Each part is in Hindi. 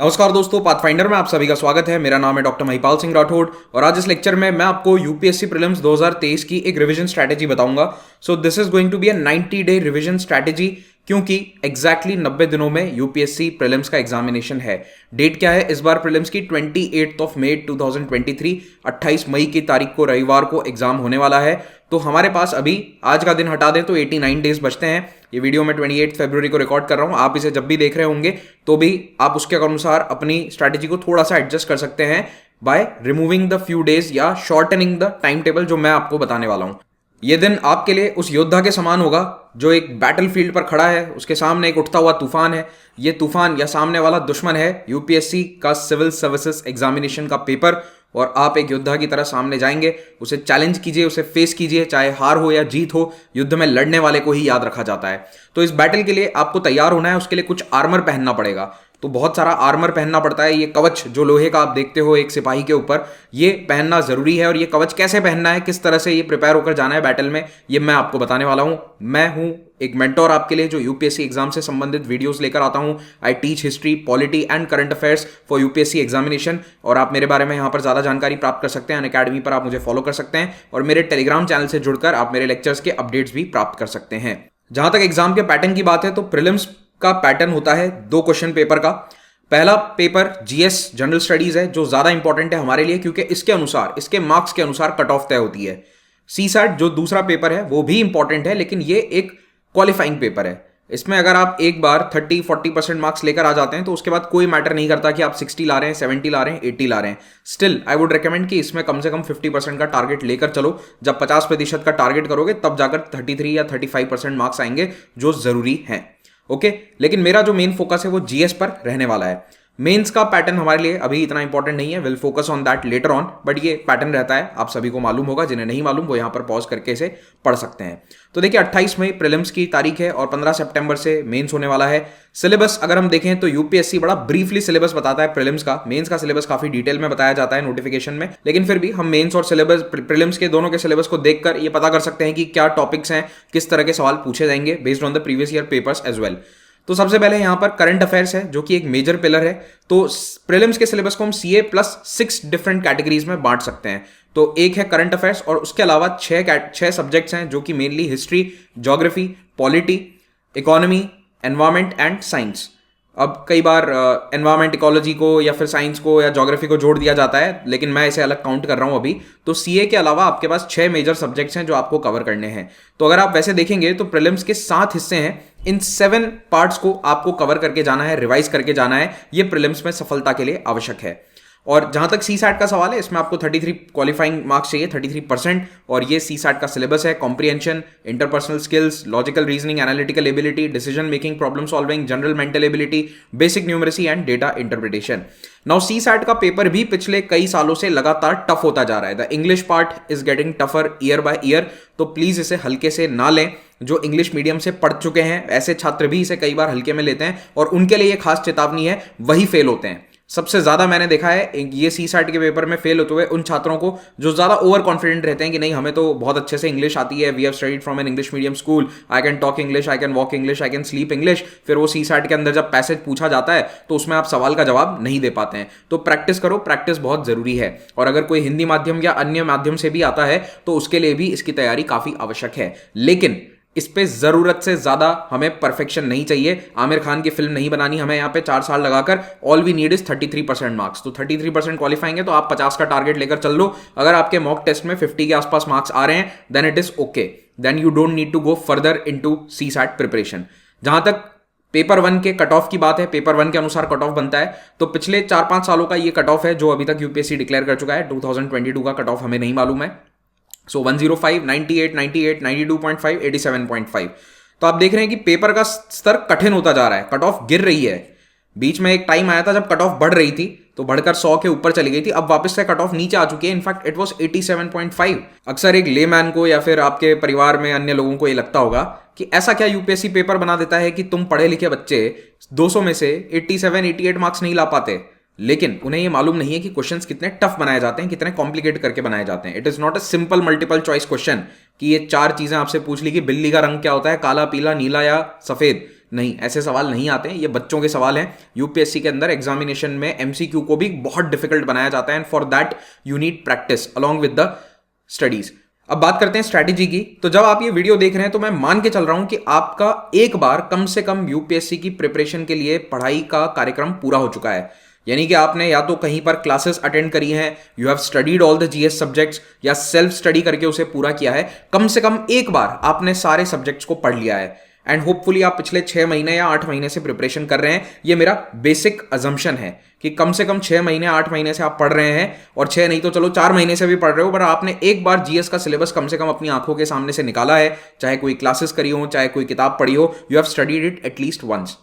नमस्कार दोस्तों, पाथफाइंडर में आप सभी का स्वागत है। मेरा नाम है डॉक्टर महिपाल सिंह राठौड़ और आज इस लेक्चर में मैं आपको यूपीएससी प्रीलिम्स 2023 की एक रिवीजन स्ट्रैटेजी बताऊंगा। So this is going to be a 90 day revision strategy, क्योंकि एग्जैक्टली 90 दिनों में यूपीएससी प्रीलिम्स का एग्जामिनेशन है। डेट क्या है इस बार प्रीलिम्स की? 28 मई 2023, 28 मई की तारीख को रविवार को एग्जाम होने वाला है। तो हमारे पास अभी आज का दिन हटा दें तो 89 डेज बचते हैं। ये वीडियो मैं 28 फरवरी को रिकॉर्ड कर रहा हूं। आप इसे जब भी देख रहे होंगे तो भी आप उसके अनुसार अपनी स्ट्रैटेजी को थोड़ा सा एडजस्ट कर सकते हैं by removing the few days या शॉर्टनिंग द टाइम टेबल जो मैं आपको बताने वाला हूं। ये दिन आपके लिए उस योद्धा के समान होगा जो एक बैटलफील्ड पर खड़ा है, उसके सामने एक उठता हुआ तूफान है। ये तूफान या सामने वाला दुश्मन है यूपीएससी का सिविल सर्विसेज एग्जामिनेशन का पेपर, और आप एक योद्धा की तरह सामने जाएंगे। उसे चैलेंज कीजिए, उसे फेस कीजिए, चाहे हार हो या जीत हो, युद्ध में लड़ने वाले को ही याद रखा जाता है। तो इस बैटल के लिए आपको तैयार होना है, उसके लिए कुछ आर्मर पहनना पड़ेगा। तो बहुत सारा आर्मर पहनना पड़ता है। ये कवच जो लोहे का आप देखते हो एक सिपाही के ऊपर, ये पहनना जरूरी है। और ये कवच कैसे पहनना है, किस तरह से ये प्रिपेयर होकर जाना है बैटल में, ये मैं आपको बताने वाला हूं। मैं हूं एक मेंटोर आपके लिए जो यूपीएससी एग्जाम से संबंधित वीडियोस लेकर आता हूं। I teach history, polity and current affairs for UPSC examination. और आप मेरे बारे में यहां पर ज्यादा जानकारी प्राप्त कर सकते हैं। अनअकैडमी पर आप मुझे फॉलो कर सकते हैं और मेरे टेलीग्राम चैनल से जुड़कर आप मेरे लेक्चर्स के अपडेट्स भी प्राप्त कर सकते हैं। जहां तक एग्जाम के पैटर्न की बात है तो प्रीलिम्स का पैटर्न होता है 2 क्वेश्चन पेपर का। पहला पेपर जीएस जनरल स्टडीज है जो ज्यादा इंपॉर्टेंट है हमारे लिए, क्योंकि इसके अनुसार, इसके मार्क्स के अनुसार कट ऑफ तय होती है। सीसैट जो दूसरा पेपर है वो भी इंपॉर्टेंट है, लेकिन ये एक क्वालिफाइंग पेपर है। इसमें अगर आप एक बार 30-40% मार्क्स लेकर आ जाते हैं तो उसके बाद कोई मैटर नहीं करता कि आप 60 ला रहे हैं, 70 ला रहे हैं, 80 ला रहे हैं। स्टिल आई वुड रिकमेंड कि इसमें कम से कम 50% का टारगेट लेकर चलो। जब 50% का टारगेट करोगे तब जाकर 33 या 35% मार्क्स आएंगे जो जरूरी हैं। ओके, लेकिन मेरा जो मेन फोकस है वो जीएस पर रहने वाला है। मेंस का पैटर्न हमारे लिए अभी इतना इंपॉर्टेंट नहीं है, will focus on that later on, but ये पैटर्न रहता है, आप सभी को मालूम होगा। जिन्हें नहीं मालूम वो यहां पर पॉज करके इसे पढ़ सकते हैं। तो देखिए 28 मई प्रीलिम्स की तारीख है और 15 सितंबर से मेंस होने वाला है। सिलेबस अगर हम देखें तो यूपीएससी बड़ा ब्रीफली सिलेबस बताता है प्रीलिम्स का। मेंस का सिलेबस काफी डिटेल में बताया जाता है नोटिफिकेशन में, लेकिन फिर भी हम मेंस और सिलेबस प्रीलिम्स के दोनों के सिलेबस को देखकर ये पता कर सकते हैं कि क्या टॉपिक्स हैं, किस तरह के सवाल पूछे जाएंगे based on the previous year papers as well. तो सबसे पहले यहां पर करंट अफेयर्स है जो कि एक मेजर पिलर है। तो प्रीलिम्स के सिलेबस को हम सीए प्लस 6 डिफरेंट कैटेगरीज में बांट सकते हैं। तो एक है करंट अफेयर्स और उसके अलावा 6 सब्जेक्ट्स हैं जो कि mainly history, geography, polity, economy, environment and science. अब कई बार एनवायरमेंट, इकोलॉजी को या फिर साइंस को या ज्योग्राफी को जोड़ दिया जाता है, लेकिन मैं इसे अलग काउंट कर रहा हूं अभी। तो सीए के अलावा आपके पास 6 मेजर सब्जेक्ट्स हैं जो आपको कवर करने हैं। तो अगर आप वैसे देखेंगे तो प्रीलिम्स के 7 हिस्से हैं। इन 7 पार्ट्स को आपको कवर करके जाना है, रिवाइज करके जाना है। ये प्रीलिम्स में सफलता के लिए आवश्यक है। और जहां तक सीसैट का सवाल है, इसमें आपको 33 क्वालिफाइंग मार्क्स चाहिए, 33%। और ये सीसैट का सिलेबस है। Comprehension, interpersonal skills, logical reasoning, analytical ability, decision making, problem solving, general mental ability, basic numeracy and data interpretation. Now CSAT का पेपर भी पिछले कई सालों से लगातार टफ होता जा रहा है। The English part is getting tougher year by year. तो प्लीज इसे हल्के से ना लें। जो इंग्लिश मीडियम से पढ़ चुके हैं ऐसे छात्र भी इसे कई बार हल्के में लेते हैं और उनके लिए खास चेतावनी है, वही फेल होते हैं। सबसे ज्यादा मैंने देखा है ये सीसैट के पेपर में फेल होते हुए उन छात्रों को जो ज्यादा ओवर कॉन्फिडेंट रहते हैं कि नहीं, हमें तो बहुत अच्छे से इंग्लिश आती है, we have studied from an English medium school, I can talk English, I can walk English, I can sleep English. फिर वो सीसैट के अंदर जब पैसेज पूछा जाता है तो उसमें आप सवाल का जवाब नहीं दे पाते हैं। तो प्रैक्टिस करो, प्रैक्टिस बहुत जरूरी है। और अगर कोई हिंदी माध्यम या अन्य माध्यम से भी आता है तो उसके लिए भी इसकी तैयारी काफी आवश्यक है। लेकिन इस पे जरूरत से ज्यादा हमें परफेक्शन नहीं चाहिए। आमिर खान की फिल्म नहीं बनानी हमें यहाँ पे 4 साल लगाकर। All we need is 33% marks. तो 33% क्वालिफाइंग है तो आप 50 का टारगेट लेकर चल लो। अगर आपके मॉक टेस्ट में 50 के आसपास मार्क्स आ रहे हैं then it is okay, then you don't need to go further into CSAT preparation. जहां तक पेपर 1 के कट ऑफ की बात है, पेपर 1 के अनुसार कट ऑफ बनता है। तो पिछले 4-5 सालों का ये कट ऑफ है जो अभी तक यूपीएससी डिक्लेयर कर चुका है। 2022 का कट ऑफ हमें नहीं मालूम है। सो 105, 98, 98, 92.5, 87.5। तो आप देख रहे हैं कि पेपर का स्तर कठिन होता जा रहा है, कट ऑफ गिर रही है। बीच में एक टाइम आया था जब कट ऑफ बढ़ रही थी, तो बढ़कर 100 के ऊपर चली गई थी। अब वापस से कट ऑफ नीचे आ चुकी है। In fact it was 87.5। अक्सर एक लेमैन को या फिर आपके परिवार में अन्य लोगों को ये लगता होगा कि ऐसा क्या यूपीएससी पेपर बना देता है कि तुम पढ़े लिखे बच्चे 200 में से 87-88 मार्क्स नहीं ला पाते। लेकिन उन्हें यह मालूम नहीं है कि क्वेश्चंस कितने टफ बनाए जाते हैं, कितने कॉम्प्लिकेट करके बनाए जाते हैं। It is not a simple multiple choice question कि ये 4 चीजें आपसे पूछ ली कि बिल्ली का रंग क्या होता है, काला, पीला, नीला या सफेद। नहीं, ऐसे सवाल नहीं आते हैं, ये बच्चों के सवाल हैं। यूपीएससी के अंदर एग्जामिनेशन में एमसीक्यू को भी बहुत डिफिकल्ट बनाया जाता है and for that you need practice along with the studies. अब बात करते हैं स्ट्रैटेजी की। तो जब आप ये वीडियो देख रहे हैं तो मैं मान के चल रहा हूं कि आपका एक बार कम से कम यूपीएससी की प्रिपरेशन के लिए पढ़ाई का कार्यक्रम पूरा हो चुका है, यानी कि आपने या तो कहीं पर क्लासेस अटेंड करी हैं, you have studied all the GS subjects, या सेल्फ स्टडी करके उसे पूरा किया है। कम से कम एक बार आपने सारे सब्जेक्ट्स को पढ़ लिया है एंड होपफुली आप पिछले 6 महीने या 8 महीने से प्रिपरेशन कर रहे हैं। ये मेरा बेसिक अजम्पशन है कि कम से कम 6 महीने 8 महीने से आप पढ़ रहे हैं, और 6 नहीं तो चलो 4 महीने से भी पढ़ रहे हो, पर आपने एक बार जीएस का सिलेबस कम से कम अपनी आंखों के सामने से निकाला है, चाहे कोई क्लासेस करी हो, चाहे कोई किताब पढ़ी हो, you have studied it at least once.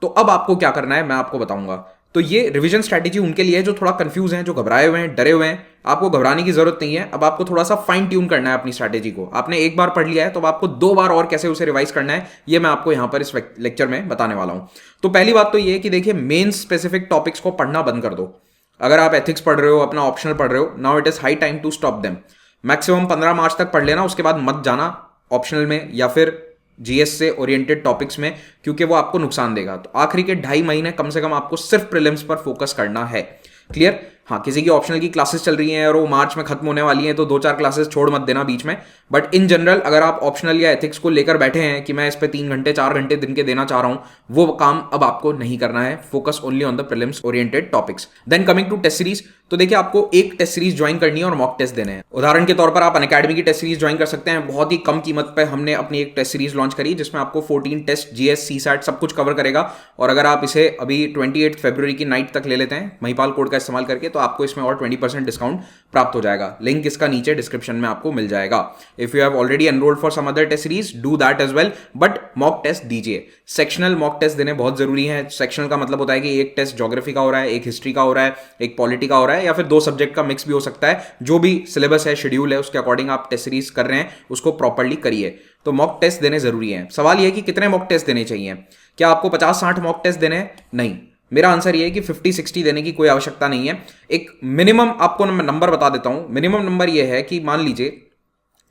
तो अब आपको क्या करना है मैं आपको बताऊंगा। तो ये रिवीजन स्ट्रैटेजी उनके लिए जो थोड़ा कंफ्यूज हैं, जो घबराए हुए हैं, डरे हुए हैं। आपको घबराने की जरूरत नहीं है। अब आपको थोड़ा सा फाइन ट्यून करना है अपनी स्ट्रैटेजी को। आपने एक बार पढ़ लिया है तो अब आपको 2 बार और कैसे उसे रिवाइज करना है, ये मैं आपको यहां पर इस लेक्चर में बताने वाला हूं। तो पहली बात तो ये है कि देखिए, मेन स्पेसिफिक टॉपिक्स को पढ़ना बंद कर दो। अगर आप एथिक्स पढ़ रहे हो, अपना ऑप्शनल पढ़ रहे हो, now it is high time to stop them. Maximum 15 मार्च तक पढ़ लेना, उसके बाद मत जाना ऑप्शनल में या फिर जीएस से ओरिएंटेड टॉपिक्स में, क्योंकि वो आपको नुकसान देगा। तो आखिरी के 2.5 महीने कम से कम आपको सिर्फ प्रीलिम्स पर फोकस करना है। क्लियर? हाँ, किसी की ऑप्शनल की क्लासेस चल रही हैं और वो मार्च में खत्म होने वाली हैं तो 2-4 क्लासेस छोड़ मत देना बीच में। बट इन जनरल अगर आप ऑप्शनल या एथिक्स को लेकर बैठे हैं कि मैं इस पे 3 घंटे 4 घंटे दिन के देना चाह रहा हूं, वो काम अब आपको नहीं करना है। Focus only on the prelims oriented topics. Then coming to test series, तो देखिए आपको एक टेस्ट सीरीज ज्वाइन करनी है और मॉक टेस्ट देने हैं। उदाहरण के तौर पर आप अनअकैडमी की टेस्ट सीरीज ज्वाइन कर सकते हैं। बहुत ही कम कीमत पर हमने अपनी एक टेस्ट सीरीज लॉन्च करी जिसमें आपको 14 टेस्ट, जीएस, सीसैट सब कुछ कवर करेगा। और अगर आप इसे अभी 28 फरवरी की नाइट तक ले लेते हैं महिपाल कोड का इस्तेमाल करके, तो आपको इसमें और 20% डिस्काउंट प्राप्त हो जाएगा। लिंक इसका नीचे डिस्क्रिप्शन में आपको मिल जाएगा। If you have already enrolled for some other test series, do that as well, but mock test दीजिए। सेक्शनल मॉक टेस्ट देने बहुत जरूरी है। सेक्शनल का मतलब होता है कि एक टेस्ट ज्योग्राफी का हो रहा है, एक हिस्ट्री का हो रहा है, एक पॉलिटी का हो रहा है, या फिर 2 सब्जेक्ट का मिक्स भी हो सकता है। जो भी सिलेबस है, शेड्यूल है, उसके अकॉर्डिंग आप टेस्ट सीरीज कर रहे हैं, उसको प्रॉपर्ली करिए। तो मॉक टेस्ट देने जरूरी है। सवाल यह है कि कितने मॉक टेस्ट देने चाहिए। क्या आपको 50-60 मॉक टेस्ट देने हैं? नहीं, मेरा आंसर ये है कि 50-60 देने की कोई आवश्यकता नहीं है। एक मिनिमम आपको मैं नंबर बता देता हूं। मिनिमम नंबर ये है कि मान लीजिए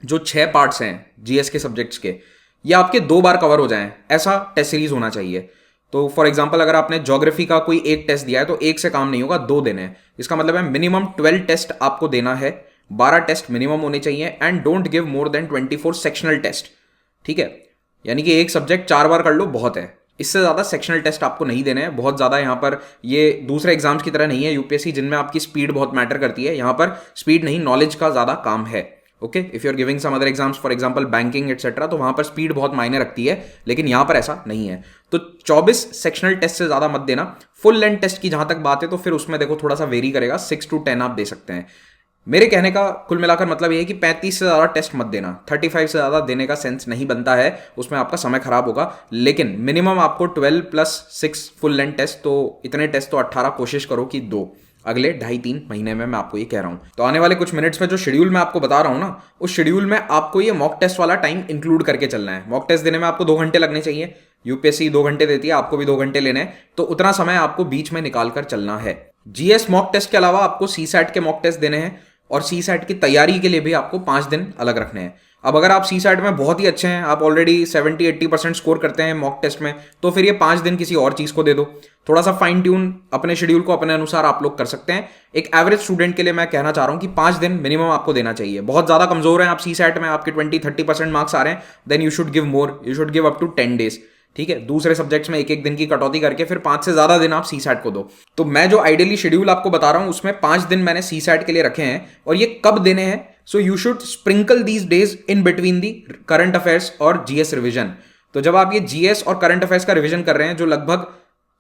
जो 6 पार्ट्स हैं जीएस के सब्जेक्ट्स के, ये आपके 2 बार कवर हो जाएं, ऐसा टेस्ट सीरीज होना चाहिए। तो फॉर एग्जांपल अगर आपने ज्योग्राफी का कोई एक टेस्ट दिया है तो एक से काम नहीं होगा, 2 देने हैं। इसका मतलब है मिनिमम 12 टेस्ट आपको देना है, 12 टेस्ट मिनिमम होने चाहिए। And don't give more than 24 sectional test. ठीक है, यानी कि एक सब्जेक्ट 4 बार कर लो, बहुत है। इससे ज्यादा सेक्शनल टेस्ट आपको नहीं देने हैं। बहुत ज्यादा यहाँ पर ये दूसरे एग्जाम्स की तरह नहीं है यूपीएससी जिनमें आपकी स्पीड बहुत मैटर करती है। यहाँ पर स्पीड नहीं, नॉलेज का ज्यादा काम है। Okay, if you are giving some other exams for example banking etcetera, तो वहां पर स्पीड बहुत मायने रखती है, लेकिन यहां पर ऐसा नहीं है। तो 24 सेक्शनल टेस्ट से ज्यादा मत देना। फुल लेंथ टेस्ट की जहां तक बात है तो फिर उसमें देखो थोड़ा सा वेरी करेगा, 6 to 10 आप दे सकते हैं। मेरे कहने का कुल मिलाकर मतलब ये है कि 35 से ज्यादा टेस्ट मत देना। 35 से ज्यादा देने का सेंस नहीं बनता है, उसमें आपका समय खराब होगा। लेकिन मिनिमम आपको 12 + 6 फुल लेंथ टेस्ट, तो इतने टेस्ट तो 18 कोशिश करो कि 2 अगले 2.5-3 महीने में मैं आपको ये कह रहा हूं। तो आने वाले कुछ मिनट्स में जो शेड्यूल मैं आपको बता रहा हूं ना, उस शेड्यूल में आपको ये मॉक टेस्ट वाला टाइम इंक्लूड करके चलना है। मॉक टेस्ट देने में आपको 2 घंटे लगने चाहिए। यूपीएससी 2 घंटे देती है, आपको भी 2 घंटे लेने हैं, तो उतना समय आपको बीच में निकाल कर चलना है। जीएस मॉक टेस्ट के अलावा आपको सीसैट के मॉक टेस्ट देने हैं, और सीसैट की तैयारी के लिए भी आपको 5 दिन अलग रखने हैं। अब अगर आप सीसैट में बहुत ही अच्छे हैं, आप ऑलरेडी 70-80% स्कोर करते हैं मॉक टेस्ट में, तो फिर ये 5 दिन किसी और चीज को दे दो। थोड़ा सा फाइन ट्यून अपने शेड्यूल को अपने अनुसार आप लोग कर सकते हैं। एक एवरेज स्टूडेंट के लिए मैं कहना चाह रहा हूं कि 5 दिन मिनिमम आपको देना चाहिए। बहुत ज्यादा कमजोर हैं आप सीसैट में, आपके 20-30% मार्क्स आ रहे हैं, then you should give more, you should give up to 10 days। ठीक है, दूसरे सब्जेक्ट्स में 1-1 दिन की कटौती करके फिर 5 से ज्यादा दिन आप सीसैट को दो। तो मैं जो आइडियली शेड्यूल आपको बता रहा हूं उसमें 5 दिन मैंने सीसैट के लिए रखे हैं, और ये कब देने हैं? So you should sprinkle these days in between the current affairs और जीएस रिविजन। तो जब आप ये जीएस और करंट अफेयर्स का रिविजन कर रहे हैं जो लगभग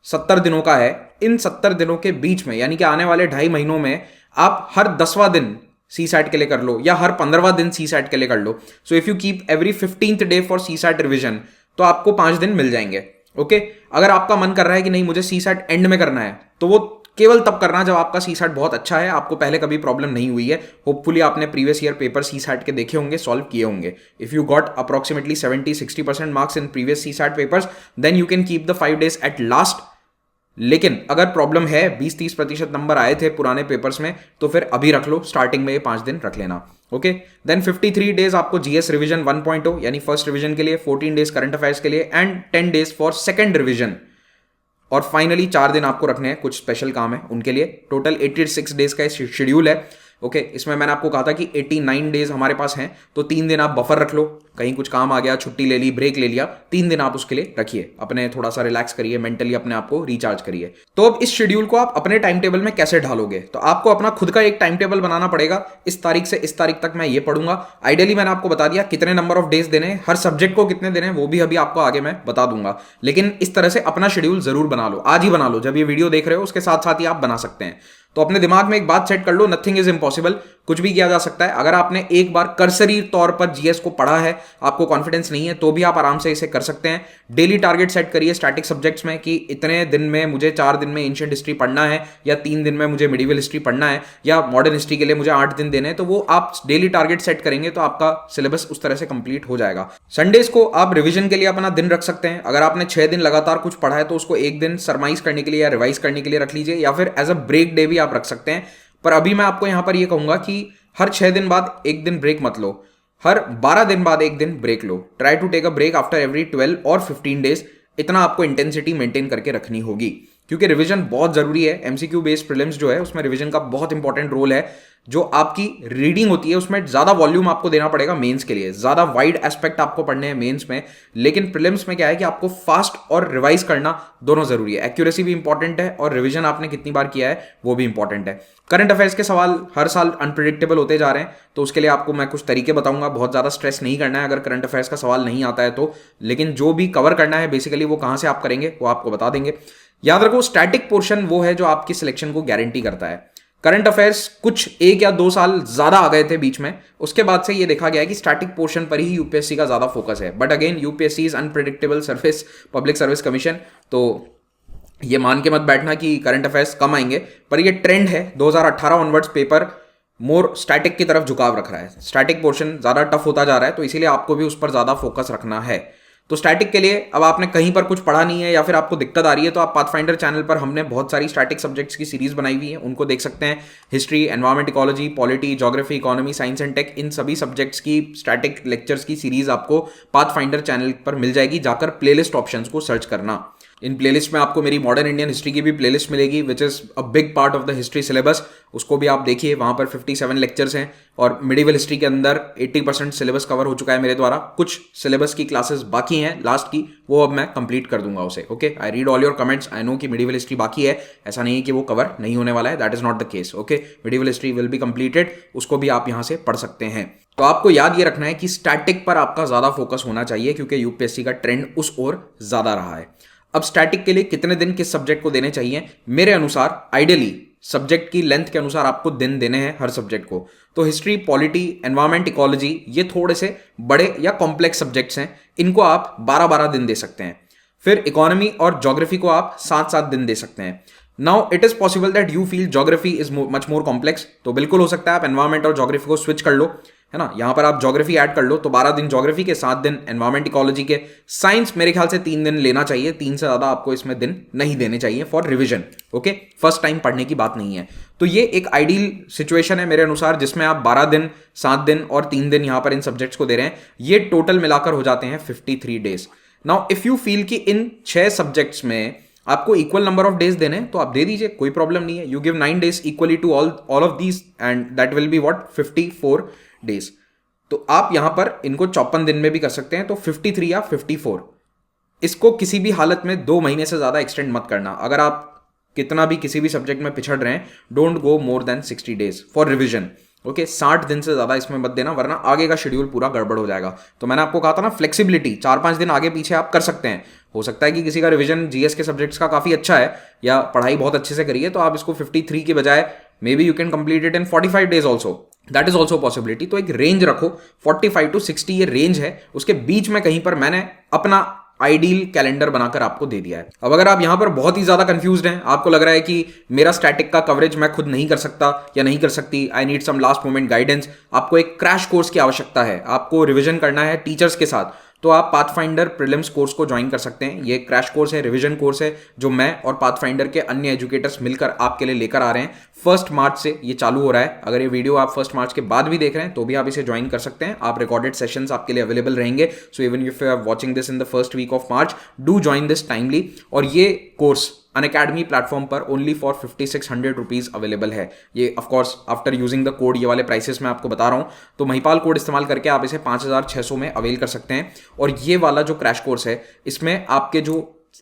70 दिनों का है, इन 70 दिनों के बीच में यानी कि आने वाले 2.5 महीनों में आप हर 10वां दिन सीसैट के लिए कर लो, या हर 15वां दिन सीसैट के लिए कर लो। So if you keep every 15th day for CSAT revision, तो आपको 5 दिन मिल जाएंगे। ओके, अगर आपका मन कर रहा है कि नहीं मुझे सीसैट एंड में करना है, तो वो केवल तब करना जब आपका सीसैट बहुत अच्छा है, आपको पहले कभी प्रॉब्लम नहीं हुई है। होपफुली आपने प्रीवियस ईयर पेपर सीसैट के देखे होंगे, सॉल्व किए होंगे। If you got approximately 70-60% marks in previous CSAT papers, then you can keep the 5 days at last लेकिन अगर प्रॉब्लम है 20-30% नंबर आए थे पुराने पेपर्स में तो फिर अभी रख लो, स्टार्टिंग में ये 5 दिन रख लेना। ओके, देन 53 डेज आपको जीएस रिवीजन 1.0 यानी फर्स्ट रिवीजन के लिए, 14 डेज करंट अफेयर्स के लिए and 10 days for second revision. और फाइनली 4 दिन आपको रखने हैं, कुछ स्पेशल काम है उनके लिए। टोटल 86 डेज का शेड्यूल है। ओके, इसमें मैंने आपको कहा था कि 89 डेज हमारे पास हैं, तो 3 दिन आप बफर रख लो, कहीं कुछ काम आ गया, छुट्टी ले ली, ब्रेक ले लिया, 3 दिन आप उसके लिए रखिए, अपने थोड़ा सा रिलैक्स करिए, मेंटली अपने आप को रिचार्ज करिए। तो अब इस शेड्यूल को आप अपने टाइम टेबल में कैसे ढालोगे? तो आपको अपना खुद का एक टाइम टेबल बनाना पड़ेगा। इस तारीख से इस तारीख तक मैं ये पढ़ूंगा। आइडियली मैंने आपको बता दिया कितने नंबर ऑफ डेज देने, हर सब्जेक्ट को कितने देने, वो भी अभी आपको आगे मैं बता दूंगा। लेकिन इस तरह से अपना शेड्यूल जरूर बना लो, आज ही बना लो, जब ये वीडियो देख रहे हो उसके साथ साथ ही आप बना सकते हैं। तो अपने दिमाग में एक बात सेट कर लो, नथिंग इज इम्पॉसिबल, कुछ भी किया जा सकता है। अगर आपने एक बार कर्सरी तौर पर जीएस को पढ़ा है, आपको कॉन्फिडेंस नहीं है, तो भी आप आराम से इसे कर सकते हैं। डेली टारगेट सेट करिए स्टैटिक सब्जेक्ट्स में कि इतने दिन में मुझे 4 दिन में एंशिएंट हिस्ट्री पढ़ना है, या 3 दिन में मुझे मिडिवल हिस्ट्री पढ़ना है, या मॉडर्न हिस्ट्री के लिए मुझे 8 दिन देने हैं। तो वो आप डेली टारगेट सेट करेंगे तो आपका सिलेबस उस तरह से कंप्लीट हो जाएगा। संडेज को आप रिविजन के लिए अपना दिन रख सकते हैं। अगर आपने 6 दिन लगातार कुछ पढ़ा है तो उसको एक दिन सरमाइज करने के लिए या रिवाइज करने के लिए रख लीजिए, या फिर एज अ ब्रेक डे भी आप रख सकते हैं। पर अभी मैं आपको यहां पर यह कहूंगा कि हर 6 दिन बाद एक दिन ब्रेक मत लो, हर 12 दिन बाद एक दिन ब्रेक लो। Try to take a break after every 12 और 15 डेज। इतना आपको इंटेंसिटी मेंटेन करके रखनी होगी, क्योंकि रिवीजन बहुत जरूरी है। एमसीक्यू बेस्ड प्रीलिम्स जो है उसमें रिवीजन का बहुत इंपॉर्टेंट रोल है। जो आपकी रीडिंग होती है उसमें ज्यादा वॉल्यूम आपको देना पड़ेगा मेंस के लिए, ज्यादा वाइड एस्पेक्ट आपको पढ़ने हैं मेंस में। लेकिन प्रीलिम्स में क्या है कि आपको फास्ट और रिवाइज करना दोनों जरूरी है। एक्यूरेसी भी इंपॉर्टेंट है और रिवीजन आपने कितनी बार किया है वो भी इंपॉर्टेंट है। करंट अफेयर्स के सवाल हर साल अनप्रिडिक्टेबल होते जा रहे हैं, तो उसके लिए आपको मैं कुछ तरीके बताऊंगा। बहुत ज्यादा स्ट्रेस नहीं करना है अगर करंट अफेयर्स का सवाल नहीं आता है तो, लेकिन जो भी कवर करना है बेसिकली वो कहां से आप करेंगे वो आपको बता देंगे। याद रखो, स्टैटिक पोर्शन वो है जो आपकी सिलेक्शन को गारंटी करता है। करंट अफेयर्स कुछ 1 या 2 साल ज्यादा आ गए थे बीच में, उसके बाद से ये देखा गया है कि स्टैटिक पोर्शन पर ही यूपीएससी का ज्यादा फोकस है। But again UPSC is unpredictable service, public service commission, तो ये मान के मत बैठना कि करंट अफेयर्स कम आएंगे। पर ये ट्रेंड है, 2018 ऑनवर्ड्स पेपर मोर स्टैटिक की तरफ झुकाव रख रहा है, स्टैटिक पोर्शन ज्यादा टफ होता जा रहा है, तो इसीलिए आपको भी उस पर ज्यादा फोकस रखना है। तो स्टैटिक के लिए अब आपने कहीं पर कुछ पढ़ा नहीं है या फिर आपको दिक्कत आ रही है तो आप पाथफाइंडर चैनल पर हमने बहुत सारी स्टैटिक सब्जेक्ट्स की सीरीज बनाई हुई है, उनको देख सकते हैं। History, environment, ecology, polity, geography, economy, science and tech, इन सभी सब्जेक्ट्स की स्टैटिक लेक्चर्स की सीरीज आपको पाथफाइंडर चैनल पर मिल जाएगी, जाकर प्लेलिस्ट ऑप्शंस को सर्च करना। इन प्लेलिस्ट में आपको मेरी मॉडर्न इंडियन हिस्ट्री की भी प्लेलिस्ट मिलेगी, which is a big part of the history syllabus, उसको भी आप देखिए। वहां पर 57 लेक्चर्स हैं और मिडिवल हिस्ट्री के अंदर 80% सिलेबस कवर हो चुका है मेरे द्वारा। कुछ सिलेबस की क्लासेस बाकी हैं लास्ट की, वो अब मैं कंप्लीट कर दूंगा उसे। Okay, I read all your comments, I know कि मिडिवल हिस्ट्री बाकी है, ऐसा नहीं है कि वो कवर नहीं होने वाला है, that is not the case. Okay, medieval history will be completed, उसको भी आप यहां से पढ़ सकते हैं। तो आपको याद ये रखना है कि स्टैटिक पर आपका ज्यादा फोकस होना चाहिए, क्योंकि यूपीएससी का ट्रेंड उस ओर ज्यादा रहा है। अब स्टैटिक के लिए कितने दिन किस सब्जेक्ट को देने चाहिए? मेरे अनुसार आइडियली सब्जेक्ट की लेंथ के अनुसार आपको दिन देने हैं हर सब्जेक्ट को। तो हिस्ट्री, पॉलिटी, एनवायरमेंट, इकोलॉजी, ये थोड़े से बड़े या कॉम्प्लेक्स सब्जेक्ट्स हैं, इनको आप 12-12 दिन दे सकते हैं। फिर इकोनॉमी और ज्योग्राफी को आप 7-7 दिन दे सकते हैं। Now it is possible that you feel geography is much more complex, तो बिल्कुल हो सकता है आप एनवायरमेंट और ज्योग्राफी को स्विच कर लो, है ना। यहां पर आप ज्योग्राफी ऐड कर लो तो 12 दिन ज्योग्राफी के, 7 दिन एनवायरमेंट इकोलॉजी के। साइंस मेरे ख्याल से 3 दिन लेना चाहिए, 3 से ज्यादा आपको इसमें दिन नहीं देने चाहिए for revision. Okay, first time पढ़ने की बात नहीं है। तो ये एक आइडियल सिचुएशन है मेरे अनुसार, जिसमें आप 12 दिन, 7 दिन और 3 दिन यहां पर इन सब्जेक्ट्स को दे रहे हैं। ये टोटल मिलाकर हो जाते हैं 53 days. Now if you feel कि इन 6 सब्जेक्ट्स में आपको इक्वल नंबर ऑफ डेज देने तो आप दे दीजिए, कोई प्रॉब्लम नहीं है। You give 9 days equally to all of these and that will be what 54 days. तो आप यहां पर इनको 54 दिन में भी कर सकते हैं, तो 53 या 54। इसको किसी भी हालत में 2 महीने से ज्यादा एक्सटेंड मत करना। अगर आप कितना भी किसी भी सब्जेक्ट में पिछड़ रहे हैं, don't go more than 60 days for revision. Okay, 60 दिन से ज्यादा इसमें मत देना, वरना आगे का शेड्यूल पूरा गड़बड़ हो जाएगा। तो मैंने आपको कहा था ना, फ्लेक्सिबिलिटी, 4-5 दिन आगे पीछे आप कर सकते हैं। हो सकता है कि किसी का रिवीजन जीएस के सब्जेक्ट्स का काफी अच्छा है या पढ़ाई बहुत अच्छे से करी है, तो आप इसको 53 की बजाय may be you can complete it in 45 days also, that is also possibility. तो एक रेंज रखो, 45 to 60 ये रेंज है, उसके बीच में कहीं पर मैंने अपना आइडियल कैलेंडर बनाकर आपको दे दिया है। अब अगर आप यहां पर बहुत ही ज्यादा कंफ्यूज्ड हैं, आपको लग रहा है कि मेरा स्टैटिक का कवरेज मैं खुद नहीं कर सकता या नहीं कर सकती, I need some last moment guidance, आपको एक क्रैश कोर्स की आवश्यकता है, आपको रिवीजन करना है टीचर्स के साथ, तो आप पाथफाइंडर प्रीलिम्स कोर्स को ज्वाइन कर सकते हैं। ये क्रैश कोर्स है, रिवीजन कोर्स है, जो मैं और पाथफाइंडर के अन्य एजुकेटर्स मिलकर आपके लिए लेकर आ रहे हैं। 1 मार्च से ये चालू हो रहा है। अगर ये वीडियो आप 1 मार्च के बाद भी देख रहे हैं तो भी आप इसे ज्वाइन कर सकते हैं। आप रिकॉर्डेड सेशंस आपके लिए अवेलेबल रहेंगे। So even if you are watching this in the first week of March, do join this timely. और ये कोर्स अनअकैडमी प्लेटफॉर्म पर ओनली फॉर 5600 रुपीज अवेलेबल है। ये of course after using the code, ये वाले प्राइसेस मैं आपको बता रहा हूं, तो महिपाल कोड इस्तेमाल करके आप इसे 5600 में अवेल कर सकते हैं। और ये वाला जो क्रैश कोर्स है, इसमें आपके जो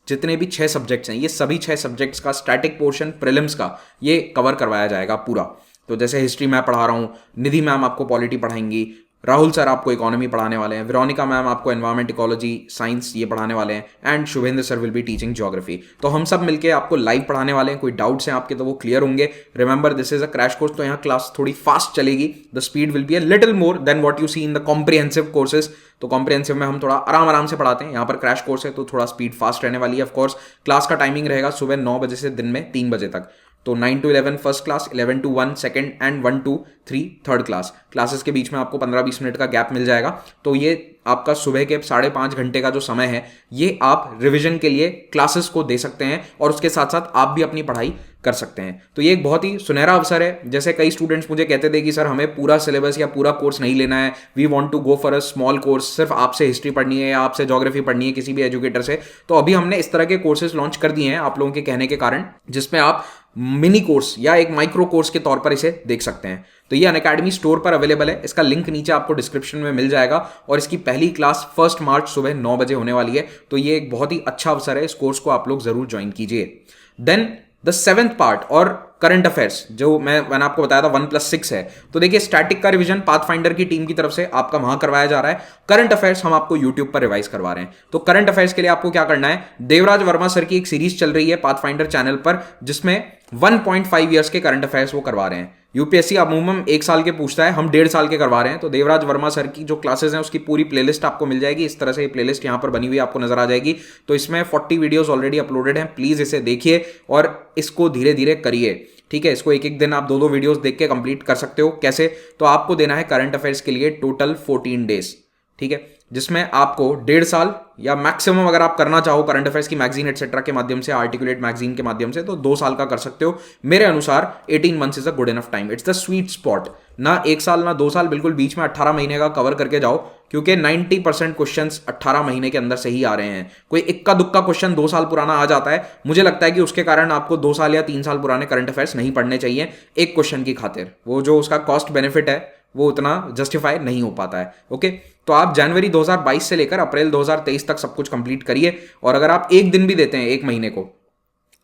जितने भी 6 सब्जेक्ट्स हैं, ये सभी 6 सब्जेक्ट्स का स्टैटिक पोर्शन प्रीलिम्स का ये कवर करवाया जाएगा पूरा। तो जैसे हिस्ट्री मैं पढ़ा रहा हूं, निधि मैम आपको पॉलिटी पढ़ाएंगी, राहुल सर आपको इकोनॉमी पढ़ाने वाले हैं, वेरोनिका मैम आपको एनवायरमेंट, इकोलॉजी, साइंस ये पढ़ाने वाले हैं, and Shubhendra sir will be teaching geography. तो हम सब मिलके आपको लाइव पढ़ाने वाले हैं। कोई डाउट्स हैं आपके तो वो क्लियर होंगे। Remember, this is a crash course, तो यहाँ क्लास थोड़ी फास्ट चलेगी। The speed will be a little more than what you see in the comprehensive courses. तो कॉम्प्रिहेंसिव में हम थोड़ा आराम से पढ़ाते हैं, यहाँ पर क्रैश कोर्स है तो थोड़ा स्पीड फास्ट रहने वाली है। ऑफकोर्स क्लास का टाइमिंग रहेगा सुबह 9 बजे से दिन में 3 बजे तक। तो 9 to 11 first class, 11 to 1 second and 1 to 3 third class. Classes के बीच में आपको 15-20 मिनट का गैप मिल जाएगा। तो ये आपका सुबह के 5.5 घंटे का जो समय है, ये आप रिवीजन के लिए क्लासेस को दे सकते हैं और उसके साथ साथ आप भी अपनी पढ़ाई कर सकते हैं। तो ये एक बहुत ही सुनहरा अवसर है। जैसे कई स्टूडेंट्स मुझे कहते थे कि सर हमें पूरा सिलेबस या पूरा कोर्स नहीं लेना है, we want to go for a small course, सिर्फ आपसे हिस्ट्री पढ़नी है या आपसे ज्योग्राफी पढ़नी है किसी भी एजुकेटर से। तो अभी हमने इस तरह के कोर्सेज लॉन्च कर दिए हैं आप लोगों के कहने के कारण, जिसमें आप मिनी कोर्स या एक माइक्रो कोर्स के तौर पर इसे देख सकते हैं। तो ये अनअकैडमी स्टोर पर अवेलेबल है। इसका लिंक नीचे आपको डिस्क्रिप्शन में मिल जाएगा और इसकी पहली क्लास 1 मार्च सुबह 9 बजे होने वाली है। तो ये एक बहुत ही अच्छा अवसर है, इस कोर्स को आप लोग जरूर ज्वाइन कीजिए। देन द 7th पार्ट और करंट अफेयर्स, जो मैंने आपको बताया था 1+6 है। तो देखिए, स्टैटिक का रिवीजन पाथफाइंडर की टीम की तरफ से आपका वहां करवाया जा रहा है। करंट अफेयर्स हम आपको यूट्यूब पर रिवाइज करवा रहे हैं। तो करंट अफेयर्स के लिए आपको क्या करना है, देवराज वर्मा सर की एक सीरीज चल रही है पाथफाइंडर चैनल पर, जिसमें 1.5 ईयर्स के करंट अफेयर्स वो करवा रहे हैं। यूपीएससी अमूमन 1 साल के पूछता है, हम 1.5 साल के करवा रहे हैं। तो देवराज वर्मा सर की जो क्लासेस हैं उसकी पूरी प्लेलिस्ट आपको मिल जाएगी। इस तरह से ये प्लेलिस्ट यहाँ पर बनी हुई आपको नजर आ जाएगी। तो इसमें 40 वीडियोस ऑलरेडी अपलोडेड हैं। प्लीज इसे देखिए और इसको धीरे धीरे करिए, ठीक है। इसको एक दिन आप 2 वीडियोस देख के कंप्लीट कर सकते हो। कैसे, तो आपको देना है करंट अफेयर्स के लिए टोटल 14 डेज, ठीक है, जिसमें आपको 1.5 साल या मैक्सिमम अगर आप करना चाहो करंट अफेयर्स की मैगजीन एटसेट्रा के माध्यम से, आर्टिकुलेट मैगजीन के माध्यम से, तो 2 साल का कर सकते हो। मेरे अनुसार 18 months is a good enough time. It's the sweet spot. ना 1 साल ना 2 साल, बिल्कुल बीच में 18 महीने का कवर करके जाओ, क्योंकि 90% क्वेश्चंस 18 महीने के अंदर से ही आ रहे हैं। कोई इक्का दुक्का क्वेश्चन 2 साल पुराना आ जाता है, मुझे लगता है कि उसके कारण आपको 2 साल या 3 साल पुराने करंट अफेयर्स नहीं पढ़ने चाहिए एक क्वेश्चन की खातिर। वो जो उसका कॉस्ट बेनिफिट है वो उतना जस्टिफाई नहीं हो पाता है। ओके, तो आप जनवरी 2022 से लेकर अप्रैल 2023 तक सब कुछ कंप्लीट करिए। और अगर आप एक दिन भी देते हैं 1 महीने को,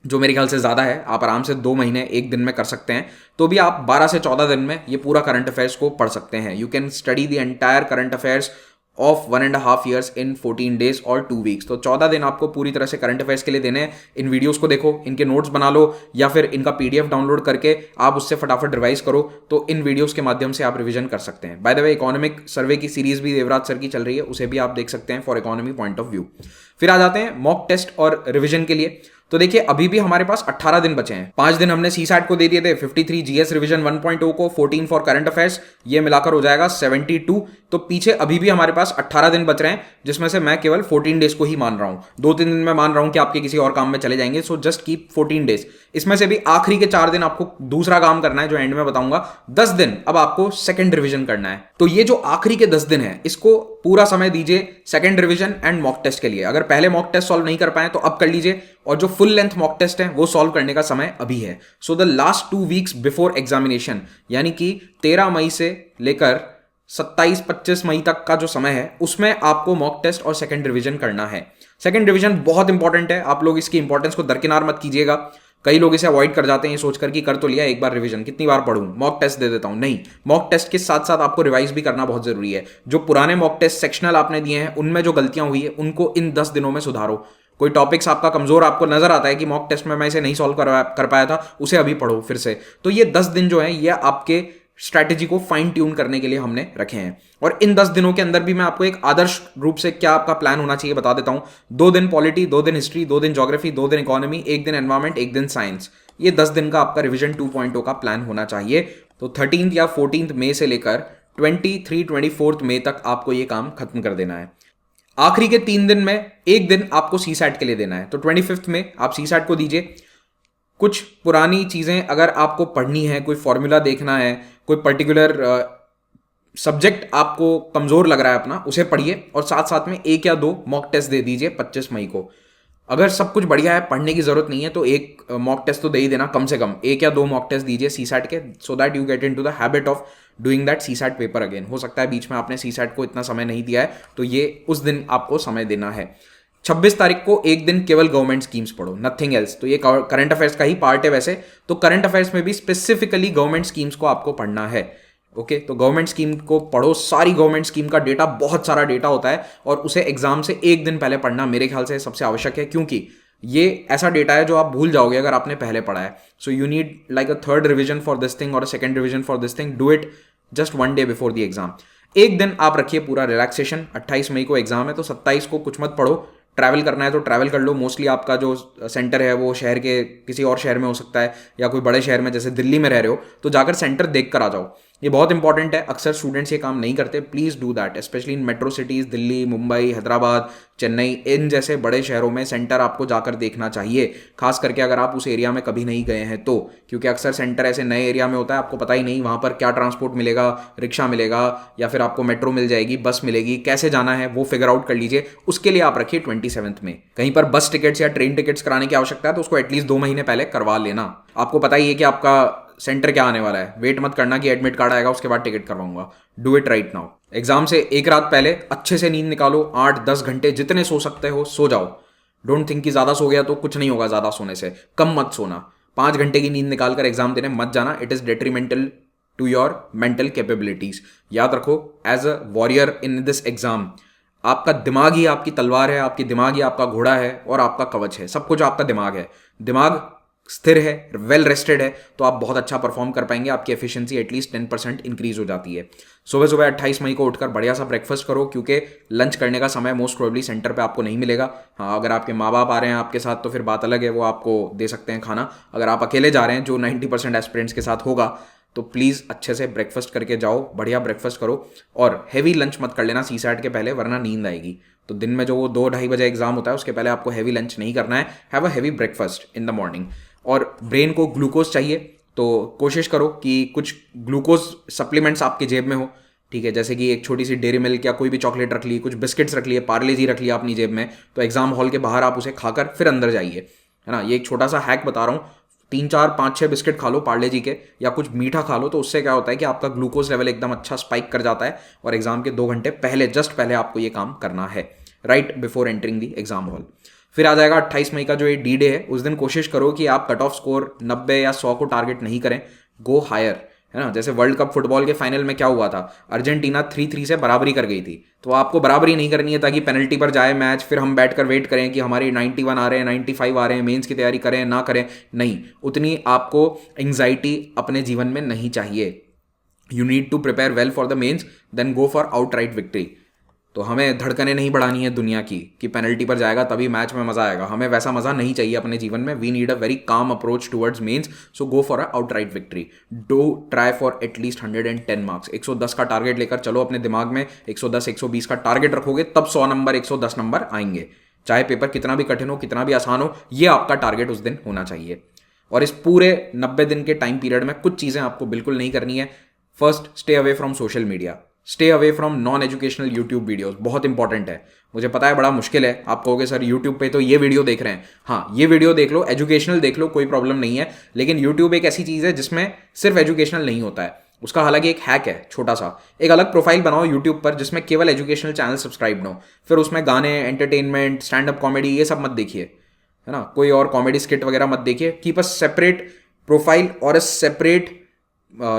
जो मेरे ख्याल से ज्यादा है, आप आराम से 2 महीने 1 दिन में कर सकते हैं, तो भी आप 12 से 14 दिन में ये पूरा करंट अफेयर्स को पढ़ सकते हैं। You can study the entire current affairs of 1.5 years in 14 days और 2 weeks। तो 14 दिन आपको पूरी तरह से करंट अफेयर्स के लिए देने हैं। इन वीडियोस को देखो, इनके नोट्स बना लो, या फिर इनका पीडीएफ डाउनलोड करके आप उससे फटाफट रिवाइज करो। तो इन वीडियोस के माध्यम से आप रिवीजन कर सकते हैं। By the way, economic survey की सीरीज भी देवराज सर की चल रही है, उसे भी आप देख सकते हैं for economy point of view. फिर आ जाते हैं मॉक टेस्ट और रिवीजन के लिए। तो देखिए, अभी भी हमारे पास 18 दिन बचे हैं। 5 दिन हमने सीसैट को दे दिए थे, 53 जीएस रिवीजन 1.0 को, 14 फॉर करंट अफेयर्स, ये मिलाकर हो जाएगा 72। तो पीछे अभी भी हमारे पास 18 दिन बच रहे हैं, जिसमें से मैं केवल 14 डेज को ही मान रहा हूं। 2-3 दिन में मान रहा हूं कि आपके किसी और काम में चले जाएंगे। So just keep 14 days. इसमें से भी आखिरी के 4 दिन आपको दूसरा काम करना है, जो एंड में बताऊंगा। 10 दिन अब आपको सेकंड रिवीजन करना है। तो ये जो आखिरी के 10 दिन है, इसको पूरा समय दीजिए second revision and mock test के लिए। अगर पहले मॉक टेस्ट सॉल्व नहीं कर पाए तो अब कर लीजिए, और जो फुल लेंथ मॉक टेस्ट है वो सॉल्व करने का समय अभी है। So the last 2 weeks before examination, यानी कि 13 मई से लेकर 27-25 मई तक का जो समय है, उसमें आपको मॉक टेस्ट और सेकंड रिवीजन करना है। सेकंड रिवीजन बहुत इंपॉर्टेंट है, आप लोग इसकी इंपॉर्टेंस को दरकिनार मत कीजिएगा। कई लोग इसे अवॉइड कर जाते हैं सोचकर कि कर तो लिया एक बार रिवीजन, कितनी बार पढ़ूं, मॉक टेस्ट दे देता हूं। नहीं, मॉक टेस्ट के साथ साथ आपको रिवाइज भी करना बहुत जरूरी है। जो पुराने मॉक टेस्ट सेक्शनल आपने दिए हैं, उनमें जो गलतियां हुई है उनको इन 10 दिनों में सुधारो। कोई टॉपिक्स आपका कमजोर आपको नजर आता है कि मॉक टेस्ट में मैं इसे नहीं सॉल्व कर पाया था, उसे अभी पढ़ो फिर से। तो ये 10 दिन जो है, ये आपके स्ट्रैटेजी को फाइन ट्यून करने के लिए हमने रखे हैं। और इन 10 दिनों के अंदर भी मैं आपको एक आदर्श रूप से क्या आपका प्लान होना चाहिए बता देता हूं। 2 दिन पॉलिटी, 2 दिन हिस्ट्री, 2 दिन ज्योग्राफी, 2 दिन इकोनॉमी, 1 दिन एनवायरमेंट, 1 दिन साइंस। ये 10 दिन का आपका रिवीजन 2.0 का प्लान होना चाहिए। तो 13 या 14 मई से लेकर 23-24 मई तक आपको ये काम खत्म कर देना है। आखिरी के 3 दिन में एक दिन आपको सी सैट के लिए देना है, तो 25th में आप सी सैट को दीजिए। कुछ पुरानी चीज़ें अगर आपको पढ़नी है, कोई फॉर्मूला देखना है, कोई पर्टिकुलर सब्जेक्ट आपको कमज़ोर लग रहा है अपना, उसे पढ़िए और साथ साथ में 1 या 2 मॉक टेस्ट दे दीजिए 25 मई को। अगर सब कुछ बढ़िया है, पढ़ने की ज़रूरत नहीं है, तो एक मॉक टेस्ट तो दे ही देना, कम से कम 1 या 2 मॉक टेस्ट दीजिए सी सैट के, so that you get into the habit of doing that CSAT paper again. हो सकता है बीच में आपने सी सैट को इतना समय नहीं दिया है, तो ये उस दिन आपको समय देना है। 26 तारीख को एक दिन केवल गवर्नमेंट स्कीम्स पढ़ो, नथिंग एल्स। तो ये करंट अफेयर्स का ही पार्ट है वैसे, तो करंट अफेयर्स में भी स्पेसिफिकली गवर्नमेंट स्कीम्स को आपको पढ़ना है। ओके, तो गवर्नमेंट स्कीम को पढ़ो, सारी गवर्नमेंट स्कीम का डेटा, बहुत सारा डेटा होता है और उसे एग्जाम से एक दिन पहले पढ़ना मेरे ख्याल से सबसे आवश्यक है, क्योंकि ये ऐसा डेटा है जो आप भूल जाओगे अगर आपने पहले पढ़ा है। So you need like a third revision for this thing और a second revision for this thing, do it just 1 day before the exam. एक दिन आप रखिए पूरा रिलैक्सेशन। 28 मई को एग्जाम है, तो 27 को कुछ मत पढ़ो। ट्रैवल करना है तो ट्रैवल कर लो, मोस्टली आपका जो सेंटर है वो शहर के किसी और शहर में हो सकता है, या कोई बड़े शहर में जैसे दिल्ली में रह रहे हो तो जाकर सेंटर देख कर आ जाओ। ये बहुत इंपॉर्टेंट है, अक्सर स्टूडेंट्स ये काम नहीं करते। Please do that, specially in metro cities, Delhi, Mumbai, Hyderabad, Chennai, इन जैसे बड़े शहरों में सेंटर आपको जाकर देखना चाहिए, खास करके अगर आप उस एरिया में कभी नहीं गए हैं तो, क्योंकि अक्सर सेंटर ऐसे नए एरिया में होता है, आपको पता ही नहीं वहाँ पर क्या ट्रांसपोर्ट मिलेगा, रिक्शा मिलेगा या फिर आपको मेट्रो मिल जाएगी, बस मिलेगी, कैसे जाना है वो फिगर आउट कर लीजिए। उसके लिए आप रखिए 27th में। कहीं पर बस टिकट्स या ट्रेन टिकट्स कराने की आवश्यकता है तो उसको एटलीस्ट 2 महीने पहले करवा लेना। आपको पता ही है कि आपका सेंटर क्या आने वाला है, वेट मत करना कि एडमिट कार्ड आएगा उसके बाद टिकट करवाऊंगा। Do it right now. Exam से एक रात पहले अच्छे से नींद निकालो, 8-10 घंटे जितने सो सकते हो सो जाओ। डोंट थिंक कि ज्यादा सो गया तो कुछ नहीं होगा, ज्यादा सोने से कम मत सोना। 5 घंटे की नींद निकालकर एग्जाम देने मत जाना, it is detrimental to your mental capabilities. याद रखो, as a warrior in this exam, आपका दिमाग ही आपकी तलवार है, आपकी दिमाग ही आपका घोड़ा है और आपका कवच है, सब कुछ आपका दिमाग है। दिमाग स्थिर है, वेल रेस्टेड है, तो आप बहुत अच्छा परफॉर्म कर पाएंगे, आपकी एफिशिएंसी एटलीस्ट 10% इंक्रीज हो जाती है। सुबह सुबह 28 मई को उठकर बढ़िया सा ब्रेकफास्ट करो, क्योंकि लंच करने का समय मोस्ट प्रोबेबली सेंटर पे आपको नहीं मिलेगा। हाँ, अगर आपके माँ बाप आ रहे हैं आपके साथ तो फिर बात अलग है, वो आपको दे सकते हैं खाना। अगर आप अकेले जा रहे हैं, जो 90% एस्पिरेंट्स के साथ होगा, तो प्लीज़ अच्छे से ब्रेकफास्ट करके जाओ, बढ़िया ब्रेकफास्ट करो और हैवी लंच मत कर लेना सी सैट के पहले, वरना नींद आएगी। तो दिन में जो वो 2-2:30 बजे एग्जाम होता है उसके पहले आपको हैवी लंच नहीं करना है। Have a heavy breakfast in the morning. और ब्रेन को ग्लूकोज चाहिए, तो कोशिश करो कि कुछ ग्लूकोज सप्लीमेंट्स आपके जेब में हो, ठीक है। जैसे कि एक छोटी सी डेयरी मिल्क या कोई भी चॉकलेट रख ली, कुछ बिस्किट्स रख लिए, पार्ले जी रख लिया अपनी जेब में, तो एग्जाम हॉल के बाहर आप उसे खाकर फिर अंदर जाइए, है ना। ये एक छोटा सा हैक बता रहा हूँ। 3-4-5-6 बिस्किट खा लो पार्ले जी के, या कुछ मीठा खा लो, तो उससे क्या होता है कि आपका ग्लूकोज लेवल एकदम अच्छा स्पाइक कर जाता है और एग्जाम के 2 घंटे पहले, जस्ट पहले आपको ये काम करना है, right before entering the exam hall. फिर आ जाएगा 28 मई का जो ये डी डे है, उस दिन कोशिश करो कि आप कट ऑफ स्कोर 90 या 100 को टारगेट नहीं करें, गो हायर, है ना। जैसे वर्ल्ड कप फुटबॉल के फाइनल में क्या हुआ था, अर्जेंटीना 3-3 से बराबरी कर गई थी, तो आपको बराबरी नहीं करनी है ताकि पेनल्टी पर जाए मैच, फिर हम बैठकर वेट करें कि हमारी 91 आ रहे हैं, 95 आ रहे हैं, मेंस की तैयारी करें ना करें, नहीं, उतनी आपको एंग्जाइटी अपने जीवन में नहीं चाहिए। You need to prepare well for the mains, then go for outright victory. तो हमें धड़कनें नहीं बढ़ानी है दुनिया की कि पेनल्टी पर जाएगा तभी मैच में मजा आएगा, हमें वैसा मजा नहीं चाहिए अपने जीवन में। We need a very calm approach towards mains, so go for a outright victory. Do try for at least 110 marks. 110 का टारगेट लेकर चलो अपने दिमाग में, 110-120 का टारगेट रखोगे तब 100 नंबर 110 नंबर आएंगे। चाहे पेपर कितना भी कठिन हो, कितना भी आसान हो, ये आपका टारगेट उस दिन होना चाहिए। और इस पूरे 90 दिन के टाइम पीरियड में कुछ चीज़ें आपको बिल्कुल नहीं करनी है। First, stay away from social media, stay away from non educational YouTube videos, बहुत इंपॉर्टेंट है। मुझे पता है बड़ा मुश्किल है, आप कहोगे सर यूट्यूब पे तो ये वीडियो देख रहे हैं। हाँ, ये वीडियो देख लो, एजुकेशनल देख लो, कोई प्रॉब्लम नहीं है, लेकिन यूट्यूब एक ऐसी चीज़ है जिसमें सिर्फ एजुकेशनल नहीं होता है। उसका हालांकि एक हैक है छोटा सा, एक अलग प्रोफाइल बनाओ यूट्यूब पर जिसमें केवल एजुकेशनल चैनल सब्सक्राइब हो, फिर उसमें गाने, एंटरटेनमेंट, स्टैंड अप कॉमेडी, ये सब मत देखिए, है ना। कोई और कॉमेडी स्किट वगैरह मत देखिए। कीप अ सेपरेट प्रोफाइल और a separate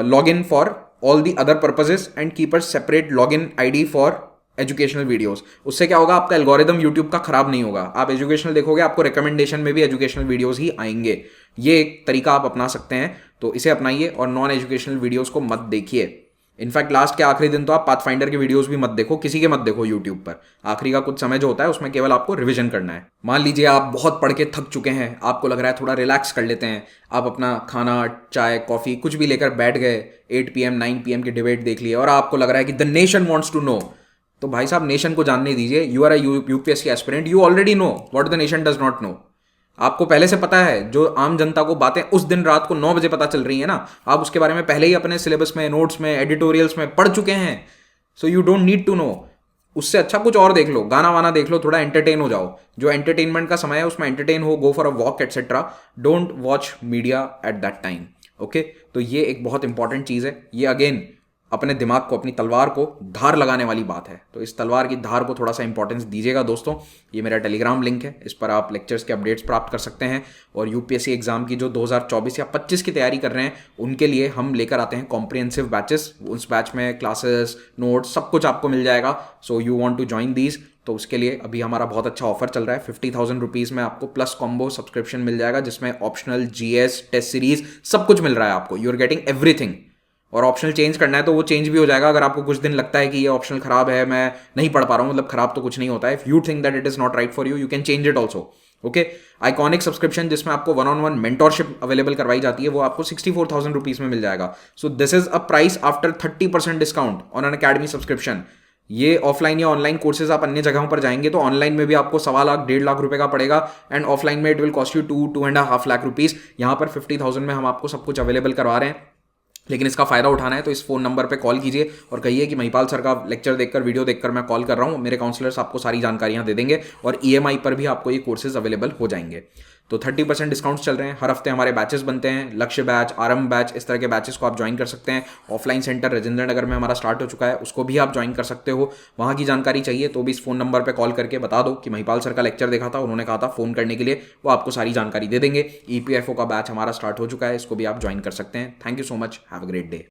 login for all the other purposes and keep a separate login ID for educational videos. उससे क्या होगा, आपका एल्गोरिदम यूट्यूब का खराब नहीं होगा। आप एजुकेशनल देखोगे, आपको रिकमेंडेशन में भी एजुकेशनल वीडियोस ही आएंगे। ये एक तरीका आप अपना सकते हैं, तो इसे अपनाइए और नॉन एजुकेशनल वीडियोस को मत देखिए। इनफैक्ट लास्ट के आखिरी दिन तो आप पाथफाइंडर के वीडियोस भी मत देखो, किसी के मत देखो यूट्यूब पर। आखिरी का कुछ समय जो होता है उसमें केवल आपको रिवीजन करना है। मान लीजिए आप बहुत पढ़ के थक चुके हैं, आपको लग रहा है थोड़ा रिलैक्स कर लेते हैं, आप अपना खाना, चाय, कॉफी कुछ भी लेकर बैठ गए, 8 PM 9 PM की डिबेट देख ली और आपको लग रहा है कि the nation wants to know, तो भाई साहब नेशन को जानने दीजिए, you are UPSC aspirant, you already know what the nation does not know. आपको पहले से पता है, जो आम जनता को बातें उस दिन रात को 9 बजे पता चल रही है ना, आप उसके बारे में पहले ही अपने सिलेबस में, नोट्स में, एडिटोरियल्स में पढ़ चुके हैं। So you don't need to know. उससे अच्छा कुछ और देख लो, गाना वाना देख लो, थोड़ा एंटरटेन हो जाओ। जो एंटरटेनमेंट का समय है उसमें एंटरटेन हो, गो for a walk etcetera. Don't watch media at that time. Okay, तो ये एक बहुत इंपॉर्टेंट चीज़ है। ये अगेन अपने दिमाग को, अपनी तलवार को धार लगाने वाली बात है। तो इस तलवार की धार को थोड़ा सा इंपॉर्टेंस दीजिएगा दोस्तों। ये मेरा टेलीग्राम लिंक है, इस पर आप लेक्चर्स के अपडेट्स प्राप्त कर सकते हैं। और यूपीएससी एग्जाम की जो 2024 या 25 की तैयारी कर रहे हैं उनके लिए हम लेकर आते हैं कॉम्प्रिहेंसिव बैचेस। उस बैच में क्लासेस, नोट्स, सब कुछ आपको मिल जाएगा। So you want to join these, तो उसके लिए अभी हमारा बहुत अच्छा ऑफर चल रहा है। 50,000 रुपीज़ में आपको प्लस कॉम्बो सब्सक्रिप्शन मिल जाएगा, जिसमें ऑप्शनल जीएस, टेस्ट सीरीज सब कुछ मिल रहा है आपको। You are getting everything. और ऑप्शनल चेंज करना है तो वो चेंज भी हो जाएगा। अगर आपको कुछ दिन लगता है कि ये ऑप्शनल खराब है, मैं नहीं पढ़ पा रहा हूँ, मतलब खराब तो कुछ नहीं होता है। If you think that it is not right for you, you can change it also. Okay, iconic subscription जिसमें आपको 1-on-1 मेंटोरशिप अवेलेबल करवाई जाती है, वो आपको 64,000 रुपीज़ में मिल जाएगा। सो this is a price after 30% discount on an academy subscription. ये ऑफलाइन या ऑनलाइन कोर्सेज आप अन्य जगहों पर जाएंगे तो ऑनलाइन में भी आपको 1.25 लाख 1.5 लाख रुपए का पड़ेगा, एंड ऑफलाइन में it will cost you 2.5 lakh rupees. यहाँ पर 50,000 में हम आपको सब कुछ अवेलेबल करवा रहे हैं। लेकिन इसका फायदा उठाना है तो इस फोन नंबर पे कॉल कीजिए और कहिए कि महिपाल सर का लेक्चर देखकर, वीडियो देखकर मैं कॉल कर रहा हूँ। मेरे काउंसलर्स आपको सारी जानकारियाँ दे देंगे और ईएमआई पर भी आपको ये कोर्सेज अवेलेबल हो जाएंगे। तो 30% डिस्काउंट्स चल रहे हैं। हर हफ्ते हमारे बैचेस बनते हैं, लक्ष्य बैच, आरंभ बैच, इस तरह के बैचेस को आप ज्वाइन कर सकते हैं। ऑफलाइन सेंटर राजेंद्र नगर में हमारा स्टार्ट हो चुका है, उसको भी आप ज्वाइन कर सकते हो। वहाँ की जानकारी चाहिए तो भी इस फोन नंबर पर कॉल करके बता दो कि महिपाल सर का लेक्चर देखा था, उन्होंने कहा था फोन करने के लिए, वो आपको सारी जानकारी दे देंगे। ईपीएफओ का बैच हमारा स्टार्ट हो चुका है, इसको भी आप ज्वाइन कर सकते हैं। Thank you so much, have a great day.